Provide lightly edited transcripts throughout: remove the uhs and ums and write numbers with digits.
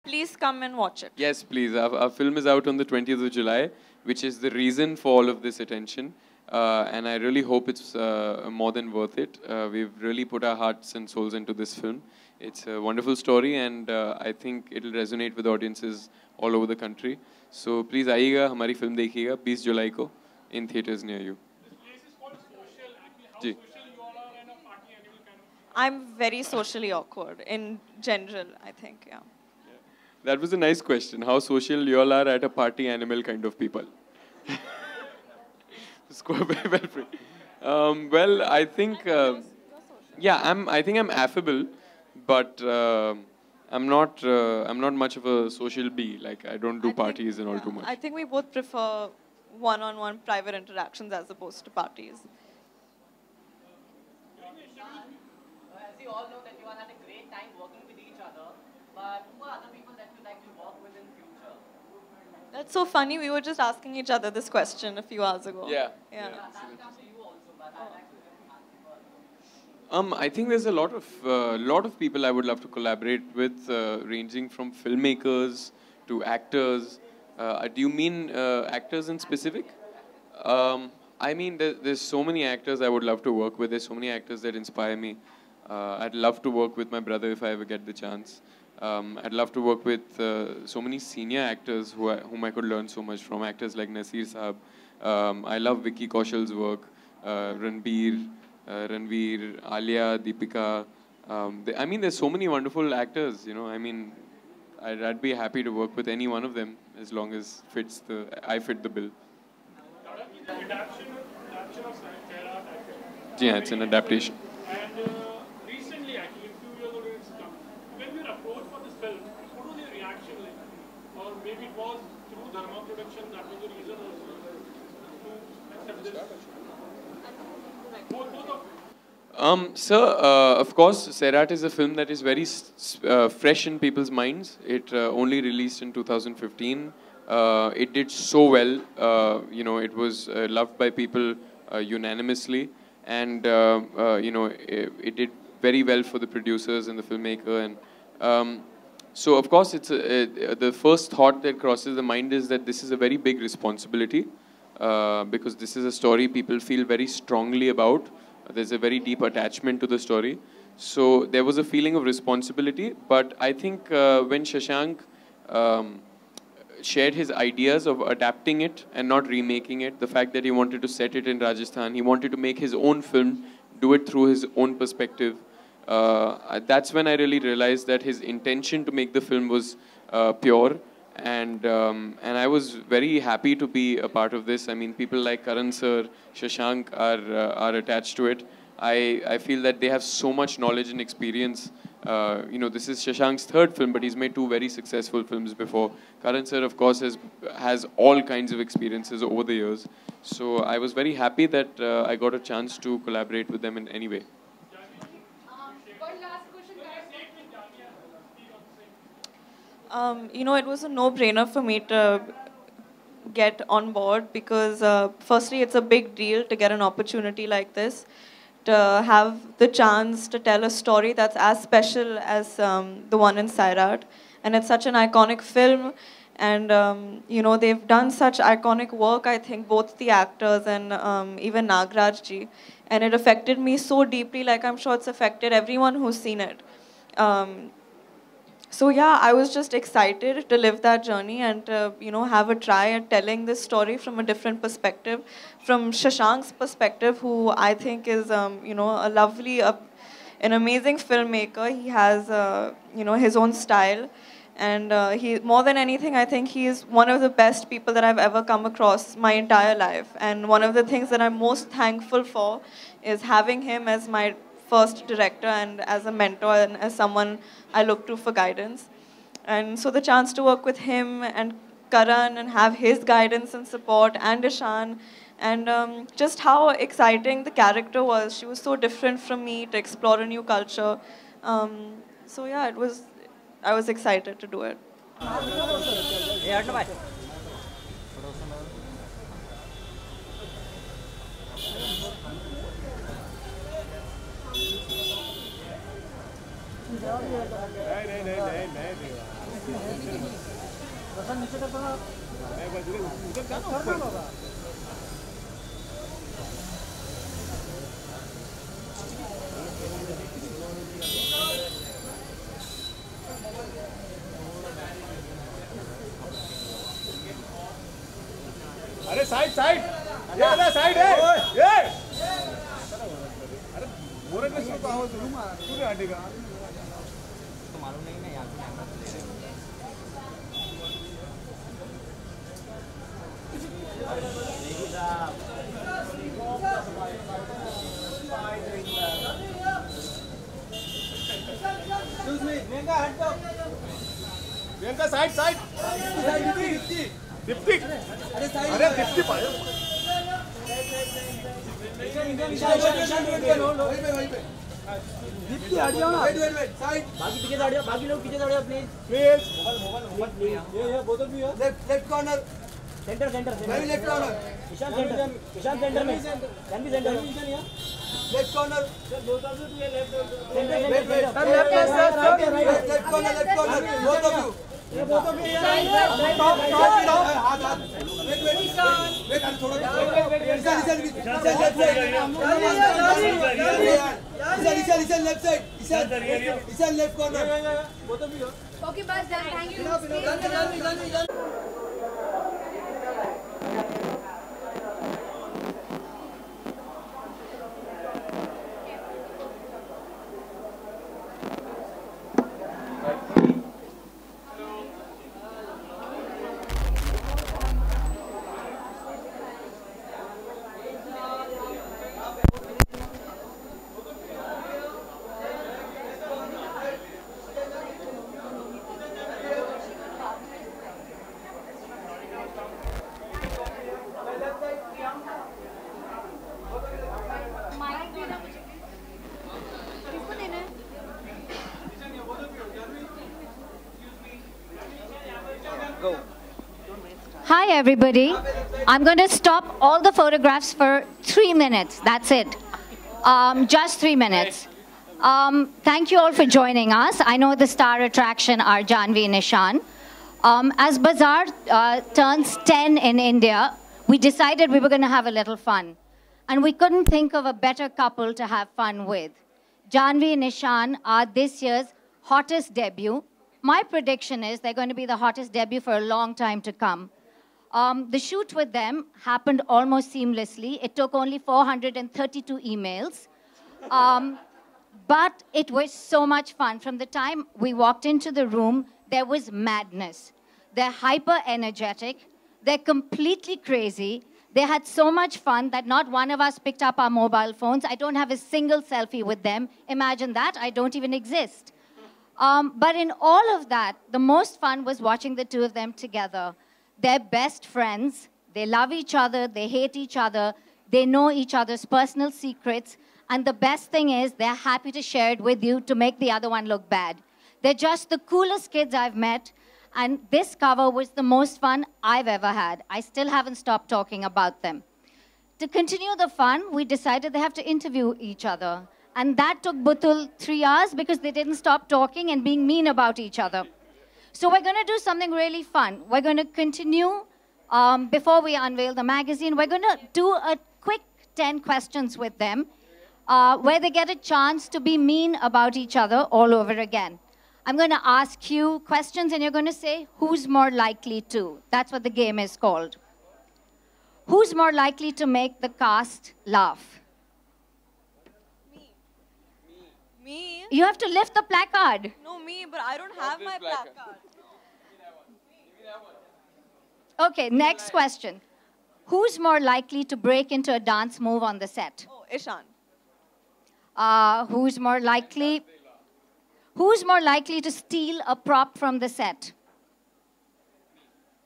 Please come and watch it. Yes, please. Our film is out on the 20th of July, which is the reason for all of this attention. And I really hope it's more than worth it. We've really put our hearts and souls into this film. It's a wonderful story, and I think it'll resonate with audiences all over the country. So please आइएगा हमारी film देखिएगा 20 जुलाई को in theaters near you. This place is called social. Actually, how ji. social you all are and a party animal kind of. I'm very socially awkward in general, I think, yeah. That was a nice question. How social you all are at a party animal kind of people. Score very well free. Well, I think, yeah, I think I'm affable, but I'm not much of a social bee. Like I don't do parties and all too much. I think we both prefer one-on-one private interactions as opposed to parties. As you all know that you all had a great time working with each other, but who are other people that you like to work with in future? That's so funny. We were just asking each other this question a few hours ago. Yeah. Yeah. That comes to you also, but I'd like to ask you. I think there's a lot of people I would love to collaborate with, ranging from filmmakers to actors. Do you mean actors in specific? I mean, there's so many actors I would love to work with. There's so many actors that inspire me. I'd love to work with my brother if I ever get the chance. I'd love to work with so many senior actors whom I could learn so much from. Actors like Nasir Saab. I love Vicky Kaushal's work. Ranveer, Alia, Deepika. I mean, there's so many wonderful actors. You know, I mean, I'd be happy to work with any one of them as long as I fit the bill. Dhadak is an adaptation of Sarah. Yeah, it's an adaptation. And recently, actually, a few years ago, it's come. When we were approached for this film, what was your reaction like? Or maybe it was through Dharma production, that was the reason also to accept this. Both of Sir, of course, Sairat is a film that is very fresh in people's minds. It only released in 2015. It did so well. You know, it was loved by people unanimously, and you know, it did very well for the producers and the filmmaker. And so, of course, it's the first thought that crosses the mind is that this is a very big responsibility. Because this is a story people feel very strongly about. There's a very deep attachment to the story. So there was a feeling of responsibility. But I think when Shashank shared his ideas of adapting it and not remaking it, the fact that he wanted to set it in Rajasthan, he wanted to make his own film, do it through his own perspective. That's when I really realized that his intention to make the film was pure. And I was very happy to be a part of this. I mean, people like Karan sir, Shashank are attached to it. I feel that they have so much knowledge and experience. You know, this is Shashank's third film, but he's made two very successful films before. Karan sir, of course, has all kinds of experiences over the years. So I was very happy that I got a chance to collaborate with them in any way. One last question, guys. You know, it was a no-brainer for me to get on board because firstly, it's a big deal to get an opportunity like this, to have the chance to tell a story that's as special as the one in Sairat. And it's such an iconic film. And, you know, they've done such iconic work, I think, both the actors and even Nagraj ji. And it affected me so deeply, like I'm sure it's affected everyone who's seen it. So yeah, I was just excited to live that journey and to, you know, have a try at telling this story from a different perspective, from Shashank's perspective, who I think is, you know, a lovely, an amazing filmmaker. He has, you know, his own style, and he, more than anything, I think he is one of the best people that I've ever come across my entire life. And one of the things that I'm most thankful for is having him as my first director and as a mentor and as someone I look to for guidance. And so the chance to work with him and Karan and have his guidance and support and Ishaan and just how exciting the character was. She was so different from me to explore a new culture. So yeah, I was excited to do it. नहीं नहीं नहीं नहीं नहीं अरे side side ये ना side है ये अरे मोरे में तो आवाज रूम आ पूरे हटेगा तो मालूम नहीं ना यार Excuse me, Priyanka, hands up. Priyanka, side, side. 50. अरे 50 पाए. दीप्ति हट जाओ ना. Wait. Side. बाकी पीछे हट जाओ. बाकी लोग पीछे हट जाओ please. Please. Mobile please. ये both of you. Left corner. Center. मैं भी left corner. ईशान सेंटर में. जानवी सेंटर में. Left corner. Sir both of you to your left. Center. Left corner. Both of you. ये both of you. Top. हाथ. Wait. थोड़ा. Ishaan left side. Ishaan left corner. Both of you. Okay, bas, done. Thank you. Hi everybody. I'm going to stop all the photographs for 3 minutes. That's it. Just 3 minutes. Thank you all for joining us. I know the star attraction are Janhvi and Ishaan. As Bazaar turns 10 in India, we decided we were going to have a little fun. And we couldn't think of a better couple to have fun with. Janhvi and Ishaan are this year's hottest debut. My prediction is they're going to be the hottest debut for a long time to come. The shoot with them happened almost seamlessly. It took only 432 emails. But it was so much fun. From the time we walked into the room, there was madness. They're hyper energetic. They're completely crazy. They had so much fun that not one of us picked up our mobile phones. I don't have a single selfie with them. Imagine that. I don't even exist. But in all of that, the most fun was watching the two of them together. They're best friends. They love each other. They hate each other. They know each other's personal secrets. And the best thing is they're happy to share it with you to make the other one look bad. They're just the coolest kids I've met. And this cover was the most fun I've ever had. I still haven't stopped talking about them. To continue the fun, we decided they have to interview each other. And that took Butul 3 hours because they didn't stop talking and being mean about each other. So we're going to do something really fun. We're going to continue, before we unveil the magazine, we're going to do a quick 10 questions with them, where they get a chance to be mean about each other all over again. I'm going to ask you questions, and you're going to say, who's more likely to? That's what the game is called. Who's more likely to make the cast laugh? Me? You have to lift the placard. No, me, but I don't have my placard. Okay, next question. Who's more likely to break into a dance move on the set? Oh, Ishaan. Who's more likely to steal a prop from the set?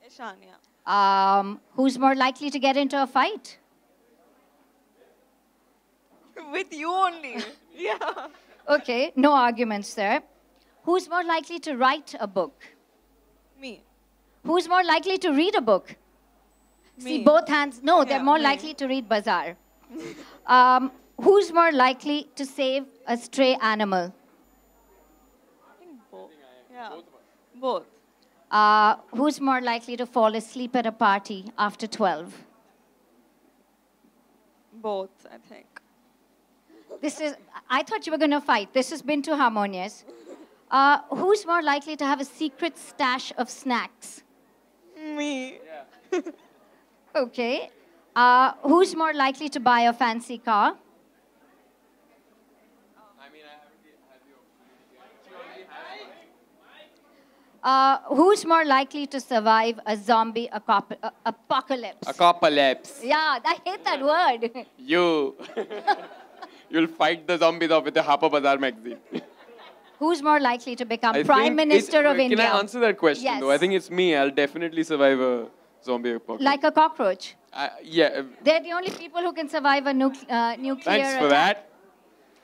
Ishaan, yeah. Who's more likely to get into a fight? With you only. Yeah. Okay, no arguments there. Who's more likely to write a book? Me. Who's more likely to read a book? Me. See, both hands. No, they're more me. likely to read Bazaar. Who's more likely to save a stray animal? I think both. Yeah. Both. Who's more likely to fall asleep at a party after 12? Both, I think. I thought you were going to fight. This has been too harmonious. Who's more likely to have a secret stash of snacks? Me. Okay. Who's more likely to buy a fancy car? Who's more likely to survive a zombie apocalypse? Apocalypse. Yeah, I hate that word. You. You'll fight the zombies off with the Harper Bazaar magazine. Who's more likely to become I Prime think Minister of India? Can I answer that question Yes. though? I think it's me. I'll definitely survive a zombie apocalypse. Like a cockroach. Yeah. They're the only people who can survive a nuclear Thanks for attack. that.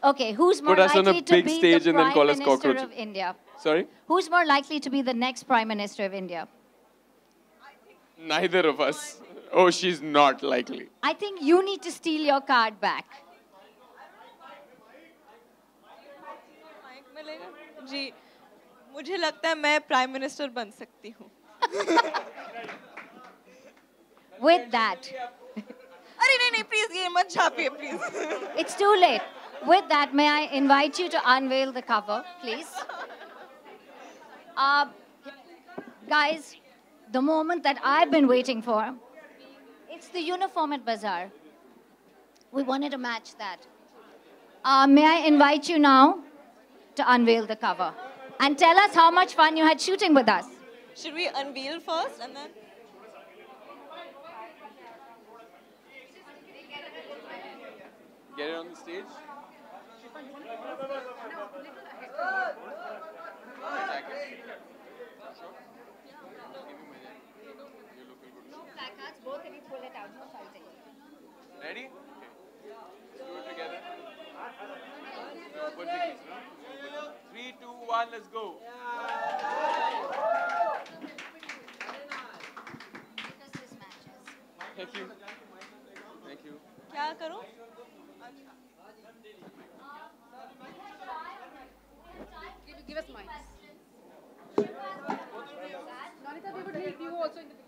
Okay, who's more Put us on a likely to big be stage the and then Prime call us Minister cockroaches. of India? Sorry? Who's more likely to be the next Prime Minister of India? Neither of us. Oh, she's not likely. I think you need to steal your card back. Mic मिलेगा? जी, मुझे लगता है मैं prime minister बन सकती हूँ. With that, अरे नहीं please ये मत छापिए please. it's too late. With that, may I invite you to unveil the cover, please? Guys, the moment that I've been waiting for, it's the uniform at Bazaar. We wanted to match that. May I invite you now to unveil the cover and tell us how much fun you had shooting with us. Should we unveil first and then? Get it on the stage. Both of you pull it out, no shouting. Ready? Okay. Let's do it together. Put the keys, no? 3, 2, 1, let's go. Because this matches. Thank you. Thank you. क्या करूँ? Give us mics. Nanita, we would need you also in the picture.